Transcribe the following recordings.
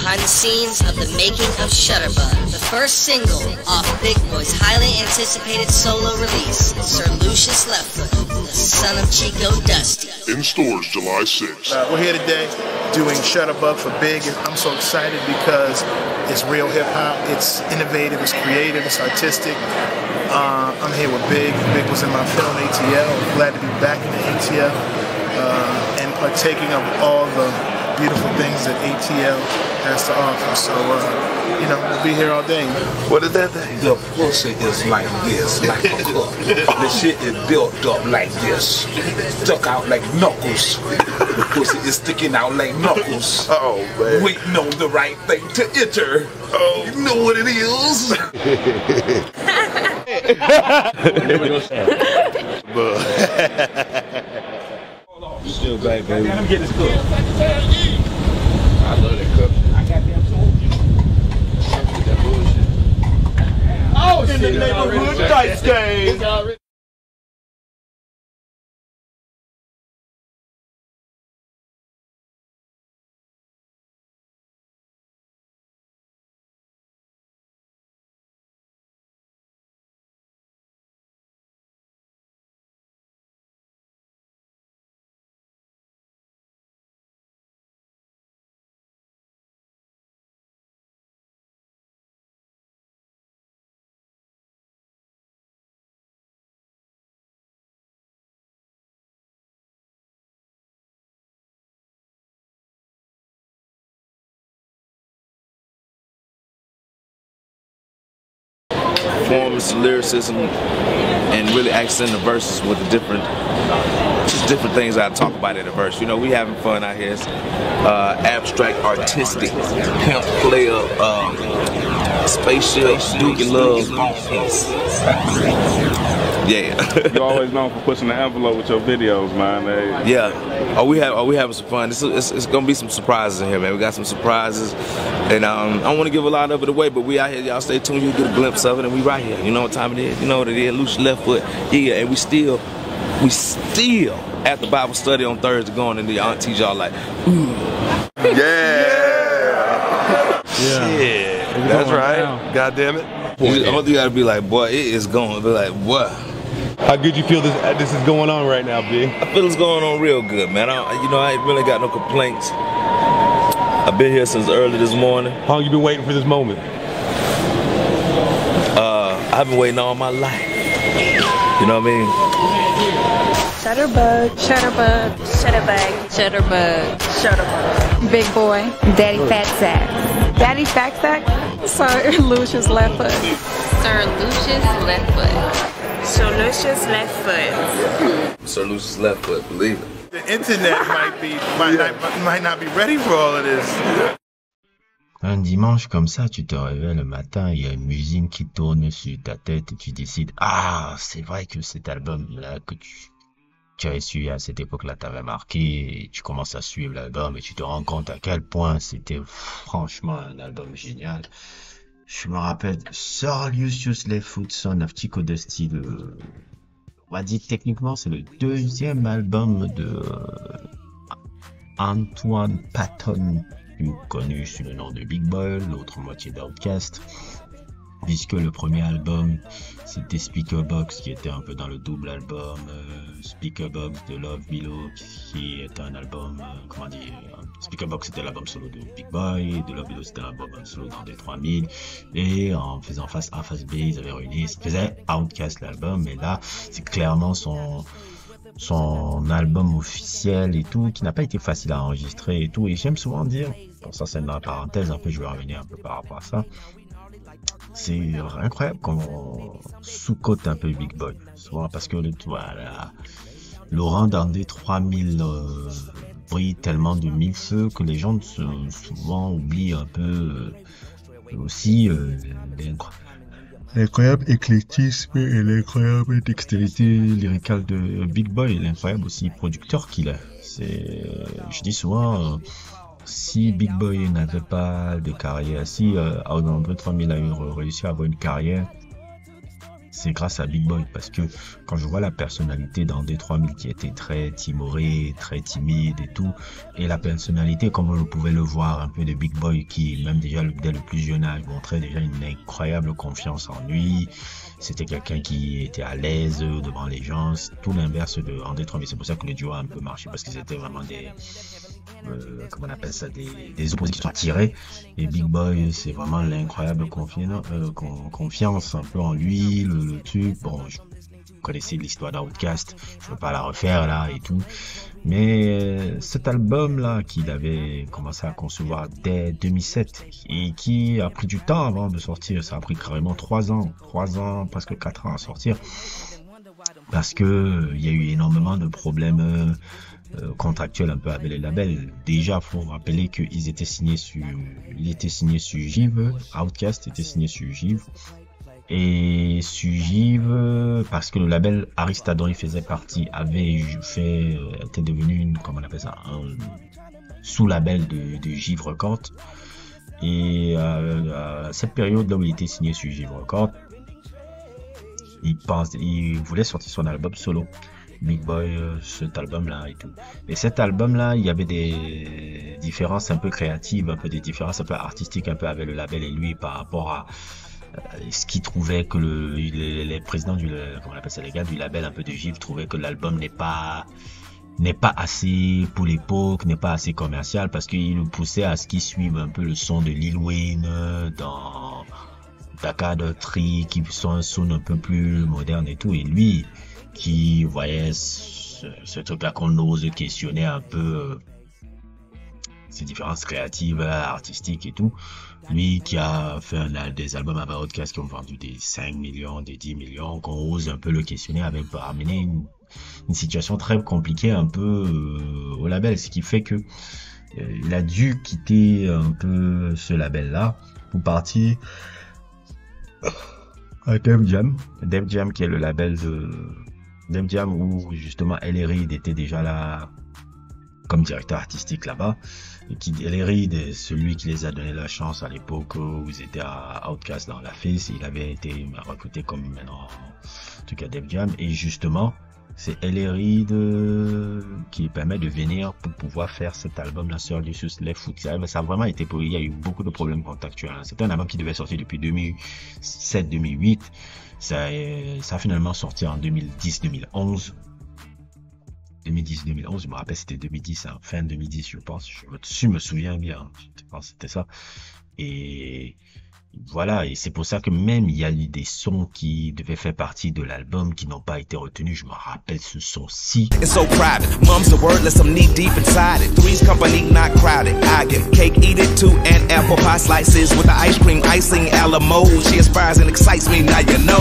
behind the scenes of the making of Shutterbug, the first single off Big Boy's highly anticipated solo release, Sir Lucius Leftfoot, the son of Chico Dusty. In stores July 6th. We're here today doing Shutterbug for Big. I'm so excited because it's real hip-hop, it's innovative, it's creative, it's artistic. I'm here with Big. Big was in my film ATL. I'm glad to be back in the ATL and partaking of all the beautiful things that ATL has to offer. So, you know, we'll be here all day. What is that thing? The pussy is like this, like a cup. The shit is built up like this, stuck out like knuckles. The pussy is sticking out like knuckles. Oh, man. Waiting on the right thing to enter. Oh, you know what it is? Still back, baby. Let me get this cup. I love that cup. I got them told you. That bullshit. Oh, in the neighborhood dice game. Performance, lyricism, and really accent the verses with the different things I talk about in the verse. You know, we having fun out here. It's abstract, artistic, pimp, player, spaceship, Duke and Love. Yeah. You're always known for pushing the envelope with your videos, man. Hey. Yeah. We having some fun. It's gonna be some surprises in here, man. We got some surprises, and I don't want to give a lot of it away, but we out here. Y'all stay tuned. You get a glimpse of it, and we right here. You know what time it is. You know what it is. Lucius Leftfoot. Yeah, and we still at the Bible study on Thursday going, and the aunties y'all like, ooh. Yeah. Yeah. That's right. God damn it. You gotta be like, boy, it is going. Be like, what? How good you feel this is going on right now, B? I feel it's going on real good, man. I ain't really got no complaints. I've been here since early this morning. How long you been waiting for this moment? I've been waiting all my life. You know what I mean? Shutterbug, Shutterbug, Shutterbug, Shutterbug, Shutterbug. Big Boy, Daddy Fat Sack. Daddy Fat Sack? Sir Lucius Leftfoot. Sir Lucius Leftfoot. Sir Lucius Leftfoot. Sir Lucius Leftfoot, believe it. The internet might not be ready for all of this. Un dimanche comme ça, tu te réveilles le matin, il y a une musique qui tourne sur ta tête et tu décides, ah, c'est vrai que cet album-là que tu avais suivi à cette époque-là t'avait marqué, et tu commences à suivre l'album et tu te rends compte à quel point c'était franchement un album génial. Je me rappelle, Sir Lucius Leftfoot, Son of Chico Dusty, on va dire techniquement c'est le deuxième album de Antoine Patton, plus connu sous le nom de Big Boy, l'autre moitié d'Outkast, puisque le premier album c'était Speakerboxxx qui était un peu dans le double album Speakerboxxx de Love Below qui est un album, comment dire, Speakerboxxx c'était l'album solo de Big Boy, de Love Below c'était l'album solo dans D3000, et en faisant face A, face B, ils avaient réuni, ça faisait Outkast l'album, et là c'est clairement son album officiel et tout, qui n'a pas été facile à enregistrer et tout, et j'aime souvent dire, bon ça c'est dans la parenthèse, un peu je vais revenir un peu par rapport à ça, c'est incroyable qu'on sous-cote un peu Big Boy, souvent parce que voilà, Laurent dans des 3000 brille tellement de mille feux que les gens souvent oublient un peu aussi l'incroyable éclectisme et l'incroyable dextérité lyricale de Big Boy, l'incroyable aussi producteur qu'il est. Je dis souvent, si Big Boy n'avait pas de carrière, si André 3000 a réussi à avoir une carrière, c'est grâce à Big Boy, parce que quand je vois la personnalité d'André 3000 qui était très timoré, très timide et tout, et la personnalité comme on pouvait le voir un peu de Big Boy qui même déjà dès le plus jeune âge montrait déjà une incroyable confiance en lui, c'était quelqu'un qui était à l'aise devant les gens, tout l'inverse de André 3000. C'est pour ça que le duo a un peu marché, parce que c'était vraiment des comment on appelle ça, des oppositions tirées, et Big Boy c'est vraiment l'incroyable confiance un peu en lui, le truc. Bon, je connaissais l'histoire d'Outkast, je veux pas la refaire là et tout, mais cet album là qu'il avait commencé à concevoir dès 2007 et qui a pris du temps avant de sortir, ça a pris carrément 3 ans, presque 4 ans à sortir, parce que il y a eu énormément de problèmes contractuel un peu avec les labels. Déjà, faut rappeler qu'ils étaient signés sur, il était signé sur Jive, Outkast était signé sur Jive, et sur Jive, parce que le label Aristadon il faisait partie, était devenu une, comment on appelle ça, un sous-label de Jive Records. Et à cette période là où il était signé sur Jive Records, il voulait sortir son album solo. Big Boy, cet album-là et tout. Et cet album-là, il y avait des différences un peu créatives, un peu des différences un peu artistiques, un peu avec le label et lui par rapport à ce qu'il trouvait que les présidents comment on appelle ça, les gars du label un peu de Jive trouvaient que l'album n'est pas assez pour l'époque, n'est pas assez commercial, parce qu'il le poussait à ce qu'il suive un peu le son de Lil Wayne dans Dakar Tree, qui sont un son un peu plus moderne et tout, et lui qui voyait ce truc-là qu'on ose questionner un peu ces différences créatives, artistiques et tout. Lui qui a fait des albums avec Outkast qui ont vendu des 5 millions, des 10 millions, qu'on ose un peu le questionner avec amener une situation très compliquée un peu au label, ce qui fait que il a dû quitter un peu ce label-là pour partir à Def Jam qui est le label de Def Jam où justement L.A. Reid était déjà là comme directeur artistique là-bas, et L.A. Reid est celui qui les a donné la chance à l'époque où ils étaient à Outkast dans la Face, il avait été recruté comme maintenant en tout cas Def Jam, et justement c'est L.A. Reid qui permet de venir pour pouvoir faire cet album là sur Lucious Left Foot. Ça a vraiment été, il y a eu beaucoup de problèmes contractuels. C'était un album qui devait sortir depuis 2007-2008. Ça a finalement sorti en 2010-2011. 2010-2011, je me rappelle c'était 2010, hein, fin 2010 je pense. Je me souviens bien, je pense que c'était ça. Et voilà, et c'est pour ça que même il y a eu des sons qui devaient faire partie de l'album qui n'ont pas été retenus. Je me rappelle ce son-ci. It's so private. Mom's the wordless, I'm knee deep inside it. Three's company, not crowded. I get cake, eat it too, and apple pie slices with the ice cream icing Alamo. She inspires and excites me, now you know.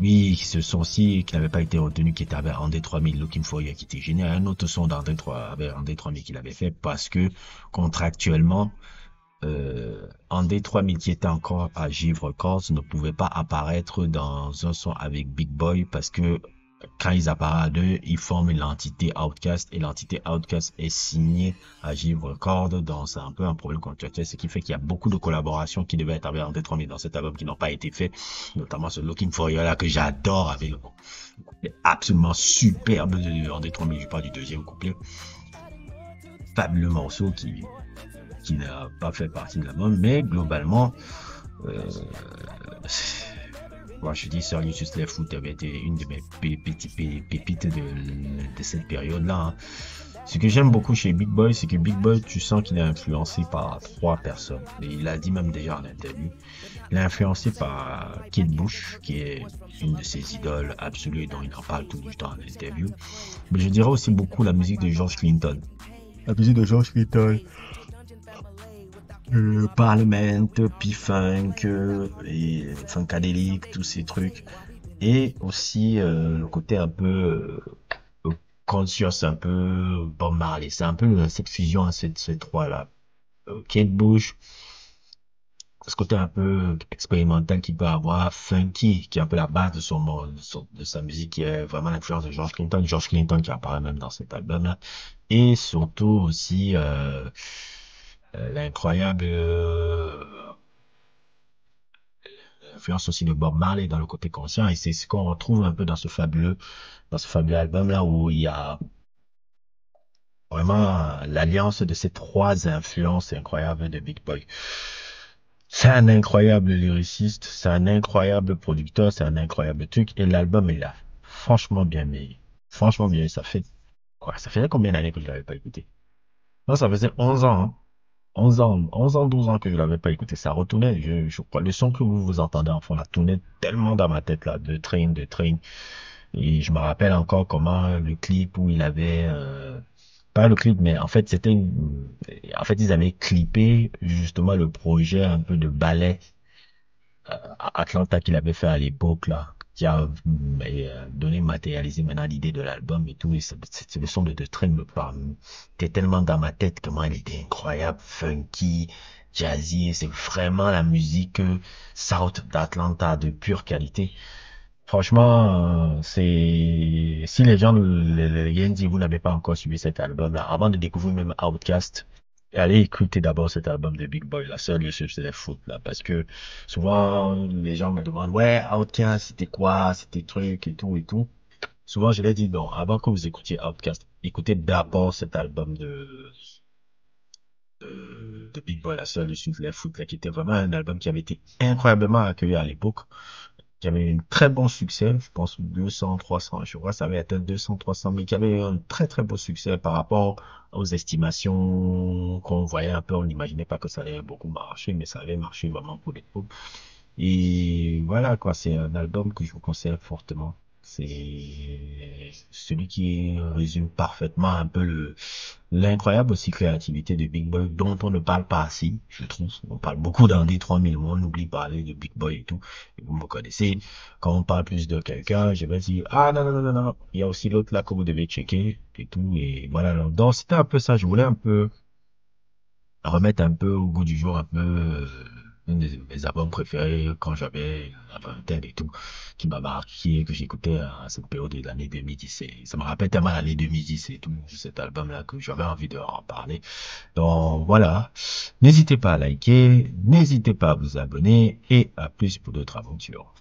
Oui, ce son-ci qui n'avait pas été retenu, qui était avec André 3000, Looking For You, qui était génial. Un autre son d'André 3000 qu'il avait fait parce que contractuellement, André 3000 qui était encore à Jive Records ne pouvait pas apparaître dans un son avec Big Boy parce que quand ils apparaissent à deux, ils forment l'entité Outkast et l'entité Outkast est signée à Jive Records, donc c'est un peu un problème contractuel, ce qui fait qu'il y a beaucoup de collaborations qui devaient être avec André 3000 dans cet album qui n'ont pas été faites, notamment ce Looking For You là que j'adore avec le couplet absolument superbe de André 3000, je parle du deuxième couplet, fabuleux morceau qui n'a pas fait partie de l'album, mais globalement moi, je dis Sir Lucious Left Foot avait été une de mes pépites de cette période-là. Hein. Ce que j'aime beaucoup chez Big Boy, c'est que Big Boy, tu sens qu'il est influencé par 3 personnes. Et il a dit même déjà en interview. Il est influencé par Kate Bush, qui est une de ses idoles absolues, dont il en parle tout le temps en interview. Mais je dirais aussi beaucoup la musique de George Clinton. La musique de George Clinton. Parliament, P-Funk et Funkadelic, tous ces trucs. Et aussi le côté un peu Conscious, un peu Bob Marley. C'est un peu cette fusion à ces trois-là. Kate Bush, ce côté un peu expérimental qu'il peut avoir, funky, qui est un peu la base de de sa musique, qui est vraiment l'influence de George Clinton. George Clinton qui apparaît même dans cet album-là. Et surtout aussi l'incroyable influence aussi de Bob Marley dans le côté conscient. Et c'est ce qu'on retrouve un peu dans ce fabuleux album-là, où il y a vraiment l'alliance de ces trois influences incroyables de Big Boy. C'est un incroyable lyriciste, c'est un incroyable producteur, c'est un incroyable truc. Et l'album est là. Franchement bien meilleur. Franchement bien. Ça fait quoi? Ça faisait combien d'années que je l'avais pas écouté? Non, ça faisait 11 ans. Hein. 11 ans, 12 ans que je l'avais pas écouté. Ça retournait. Je crois. Le son que vous entendez en fond, là, tournait tellement dans ma tête, là. De Train. Et je me rappelle encore comment le clip où il avait, pas le clip, mais en fait, en fait, ils avaient clippé, justement, le projet un peu de ballet, à Atlanta qu'il avait fait à l'époque, là, qui a matérialisé maintenant l'idée de l'album et tout. Et c'est le son de The Train me parle. C'était tellement dans ma tête, comment il était incroyable, funky, jazzy. C'est vraiment la musique South d'Atlanta de pure qualité. Franchement, c'est si les gens, les Yenzi, vous n'avez pas encore suivi cet album-là, avant de découvrir même Outkast, allez écouter d'abord cet album de Big Boy, la seule lieu c'est les foot là, parce que souvent les gens me demandent ouais Outkast c'était quoi, c'était truc et tout et tout. Souvent je leur dis non, avant que vous écoutiez Outkast, écoutez d'abord cet album de Big Boy, la seule lieu sur les foot là, qui était vraiment un album qui avait été incroyablement accueilli à l'époque. Qui avait un très bon succès, je pense 200, 300, je crois que ça avait atteint 200, 300 000, qui avait un très très beau succès par rapport aux estimations qu'on voyait un peu, on n'imaginait pas que ça allait beaucoup marcher, mais ça avait marché vraiment pour l'époque. Et voilà quoi, c'est un album que je vous conseille fortement. C'est celui qui résume parfaitement un peu l'incroyable aussi créativité de Big Boy, dont on ne parle pas assez, je trouve. On parle beaucoup dans les 3000 mots, on oublie de parler de Big Boy et tout. Et vous me connaissez, quand on parle plus de quelqu'un, je vais dire, ah non, non, non, non, non, il y a aussi l'autre là que vous devez checker et tout. Et voilà, donc c'était un peu ça, je voulais un peu remettre un peu au goût du jour, un peu un de mes albums préférés quand j'avais la vingtaine et tout, qui m'a marqué, que j'écoutais à cette période de l'année 2010. Et ça me rappelle tellement l'année 2010 et tout, cet album-là, que j'avais envie de en parler. Donc voilà, n'hésitez pas à liker, n'hésitez pas à vous abonner et à plus pour d'autres aventures.